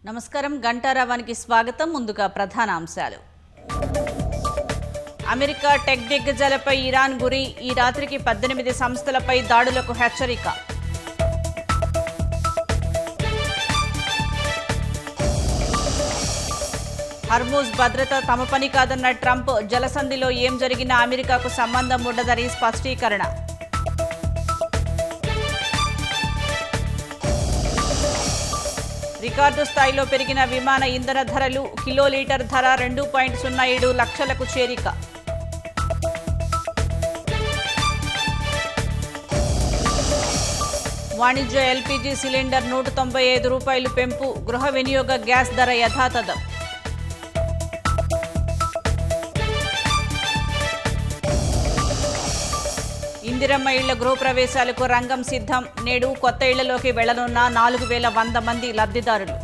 నమస్కారం. గంటారావానికి స్వాగతం. ముందుగా ప్రధాన అంశాలు. అమెరికా టెక్ దిగ్గజాలపై ఇరాన్ గురి. ఈ రాత్రికి 18 సంస్థలపై దాడులకు హెచ్చరిక. హర్మూజ్ భద్రత తమ పని కాదన్న ట్రంప్. జలసంధిలో ఏం జరిగినా అమెరికాకు సంబంధం ఉండదని స్పష్టీకరణ. రికార్డు స్థాయిలో పెరిగిన విమాన ఇంధన ధరలు. కిలోలీటర్ ధర 2.07 లక్షలకు చేరిక. వాణిజ్య ఎల్పీజీ సిలిండర్ 195 రూపాయలు పెంపు. గృహ వినియోగ గ్యాస్ ధర యథాతథం. ఇందిరమ్మ ఇళ్ల గృహప్రవేశాలకు రంగం సిద్ధం. నేడు కొత్త ఇళ్లలోకి వెళ్లనున్న 4100 మంది లబ్ధిదారులు.